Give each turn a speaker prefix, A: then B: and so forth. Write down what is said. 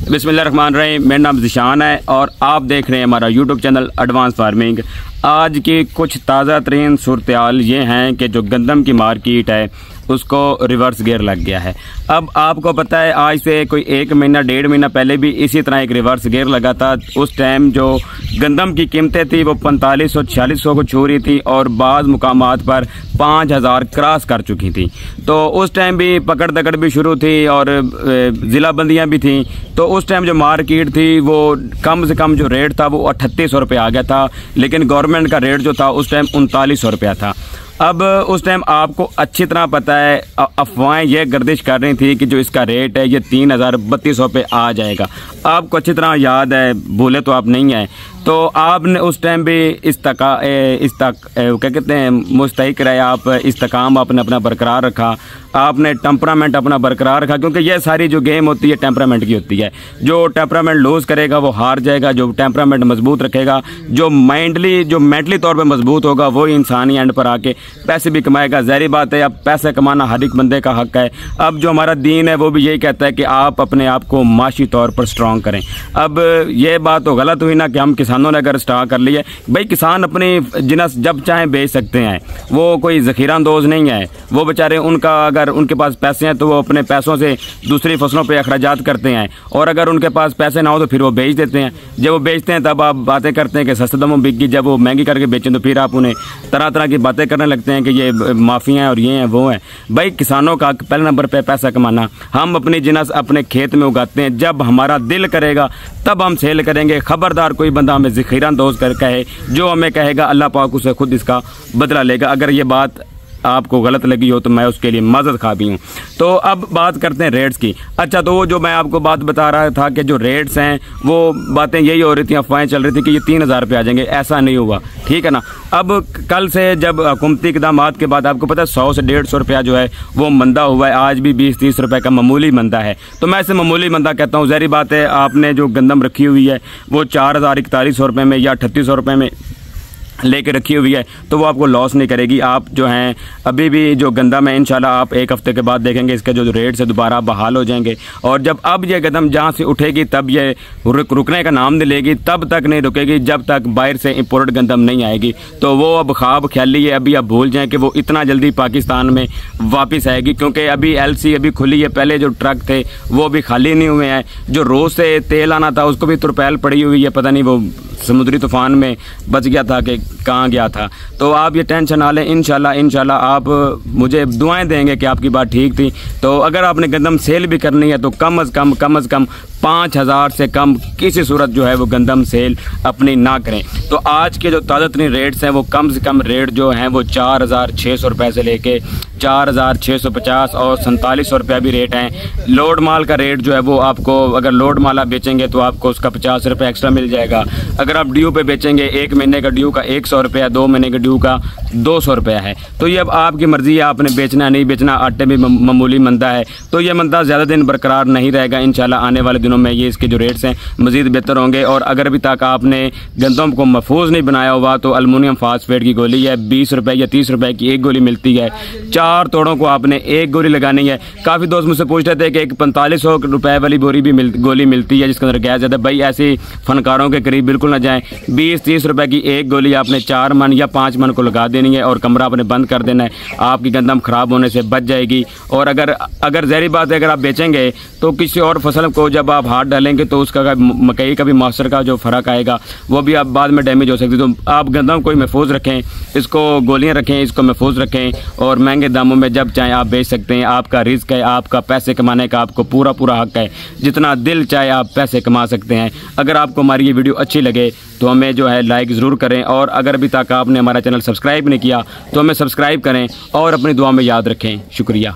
A: बिस्मिल्लाहिर्रहमानिर्रहीम। मेरा नाम ज़िशान है और आप देख रहे हैं हमारा यूट्यूब चैनल एडवांस फार्मिंग। आज की कुछ ताज़ा तरीन सूरत-ए-हाल ये हैं कि जो गंदम की मार्केट है उसको रिवर्स गियर लग गया है। अब आपको पता है आज से कोई 1 महीना 1.5 महीना पहले भी इसी तरह एक रिवर्स गियर लगा था। उस टाइम जो गंदम की कीमतें थी वो 4500-4600 को छू रही थी और बाज़ मुकामात पर 5000 क्रॉस कर चुकी थी। तो उस टाइम भी पकड़ दकड़ भी शुरू थी और ज़िला बंदियाँ भी थी। तो उस टाइम जो मार्केट थी वो कम से कम जो रेट था वो 3800 रुपये आ गया था, लेकिन गवर्नमेंट का रेट जो था उस टाइम 3900 रुपया था। अब उस टाइम आपको अच्छी तरह पता है, अफवाहें ये गर्दिश कर रही थी कि जो इसका रेट है ये 3032 पे आ जाएगा। आपको अच्छी तरह याद है, भूले तो आप नहीं हैं। तो आपने उस टाइम भी क्या कहते हैं मुस्तहिक रहे, आप इस्तकाम आपने अपना बरकरार रखा, आपने टेम्परामेंट अपना बरकरार रखा, क्योंकि ये सारी जो गेम होती है टेम्परामेंट की होती है। जो टेम्परामेंट लूज़ करेगा वो हार जाएगा, जो टेम्परामेंट मजबूत रखेगा, जो मेंटली तौर पे मजबूत होगा वो इंसान ही एंड पर आके पैसे भी कमाएगा। ज़ाहिर बात है, अब पैसे कमाना हर एक बंदे का हक है। अब जो हमारा दीन है वो भी यही कहता है कि आप अपने आप को माशी तौर पर स्ट्रॉन्ग करें। अब ये बात तो गलत हुई ना कि हम किसानों ने अगर स्टार्ट कर लिया, भाई किसान अपनी जिनस जब चाहें बेच सकते हैं, वो कोई ज़ख़ीरा अंदोज़ नहीं है। वो बेचारे उनका अगर उनके पास पैसे हैं तो वो अपने पैसों से दूसरी फसलों पे अखराजात करते हैं, और अगर उनके पास पैसे ना हो तो फिर वो बेच देते हैं। जब वो बेचते हैं तब आप बातें करते हैं कि सस्ते दामों में बिक गई। जब वो महंगी करके बेचें तो फिर आप उन्हें तरह तरह की बातें करने लगते हैं कि ये माफिया हैं और ये हैं वो हैं। भाई किसानों का पहले नंबर पे पैसा कमाना। हम अपनी जिनस अपने खेत में उगाते हैं, जब हमारा दिल करेगा तब हम सेल करेंगे। खबरदार कोई बंदा हमें ज़ख़ीरा अंदोज़ कर कहे, जो हमें कहेगा अल्लाह पाक उसे खुद इसका बदला लेगा। अगर ये बात आपको गलत लगी हो तो मैं उसके लिए माज़रत खा भी हूँ। तो अब बात करते हैं रेट्स की। अच्छा, तो वो जो मैं आपको बात बता रहा था कि जो रेट्स हैं वो बातें यही हो रही थी, अफवाहें चल रही थी कि ये 3000 रुपये आ जाएंगे। ऐसा नहीं हुआ, ठीक है ना। अब कल से जब हुकूमती इक़दामात के बाद आपको पता है 100 से 150 रुपया जो है वो मंदा हुआ है। आज भी 20-30 रुपये का मामूली मंदा है, तो मैं इसे मामूली मंदा कहता हूँ। ज़ाहिर बात है, आपने जो गंदम रखी हुई है वो 4100 रुपये में या 3800 रुपये में लेके रखी हुई है, तो वो आपको लॉस नहीं करेगी। आप जो हैं अभी भी जो गंदम है इंशाल्लाह आप 1 हफ्ते के बाद देखेंगे इसके जो रेट से दोबारा बहाल हो जाएंगे। और जब अब ये गंदम जहाँ से उठेगी तब ये रुकने का नाम नहीं लेगी, तब तक नहीं रुकेगी जब तक बाहर से इंपोर्टेड गंदम नहीं आएगी। तो वो अब ख्वाब ख्याली है, अभी आप भूल जाएँ कि वो इतना जल्दी पाकिस्तान में वापस आएगी, क्योंकि अभी LC अभी खुली है। पहले जो ट्रक थे वो भी खाली नहीं हुए हैं। जो रोज़ से तेल आना था उसको भी तुरपैल पड़ी हुई है, पता नहीं वो समुद्री तूफ़ान में बच गया था कि कहाँ गया था। तो आप ये टेंशन ना लें, इंशाल्लाह आप मुझे दुआएं देंगे कि आपकी बात ठीक थी। तो अगर आपने गंदम सेल भी करनी है तो कम से कम 5000 से कम किसी सूरत जो है वो गंदम सेल अपनी ना करें। तो आज के जो ताज़ा तरीन रेट्स हैं वो कम से कम रेट जो हैं वो 4600 रुपये से लेके 4650 और 4700 रुपया भी रेट हैं। लोड माल का रेट जो है वो आपको, अगर लोड माल आप बेचेंगे तो आपको उसका 50 रुपये एक्स्ट्रा मिल जाएगा। अगर आप ड्यू पे बेचेंगे 1 महीने का ड्यू का 100 रुपया, 2 महीने का ड्यू का 200 रुपया है। तो ये अब आपकी मर्ज़ी है, आपने बेचना नहीं बेचना। आटे में मामूली मंदा है, तो ये मंदा ज़्यादा दिन बरकरार नहीं रहेगा। इंशाल्लाह आने वाले दिनों में ये इसके जो रेट्स हैं मज़ीद बेहतर होंगे। और अगर अभी तक आपने गंदम को महफूज नहीं बनाया हुआ तो अल्युमिनियम फास्फेट की गोली है, 20 रुपये या 30 रुपये की एक गोली मिलती है। 4 तोड़ों को आपने एक गोली लगानी है। काफ़ी दोस्त मुझसे पूछ रहे थे कि एक 4500 रुपये वाली बोरी भी गोली मिलती है जिसके अंदर गैस ज़्यादा। भाई ऐसे फनकारों के करीब बिल्कुल ना जाएं। 20-30 रुपये की एक गोली आपने 4 मन या 5 मन को लगा देनी है और कमरा आपने बंद कर देना है। आपकी गंदम ख़राब होने से बच जाएगी। और अगर ज़ाहिर बात है, अगर आप बेचेंगे तो किसी और फसल को जब आप हाथ डालेंगे तो उसका मकई का भी मॉइस्चर का जो फ़र्क आएगा वो भी आप बाद में डैमेज हो सकती है। तो आप गंदम को महफूज रखें, इसको गोलियाँ रखें, इसको महफूज रखें और महंगे दामों में जब चाहे आप बेच सकते हैं। आपका रिस्क है, आपका पैसे कमाने का आपको पूरा हक है। जितना दिल चाहे आप पैसे कमा सकते हैं। अगर आपको हमारी ये वीडियो अच्छी लगे तो हमें जो है लाइक ज़रूर करें, और अगर अभी तक आपने हमारा चैनल सब्सक्राइब नहीं किया तो हमें सब्सक्राइब करें और अपनी दुआ में याद रखें। शुक्रिया।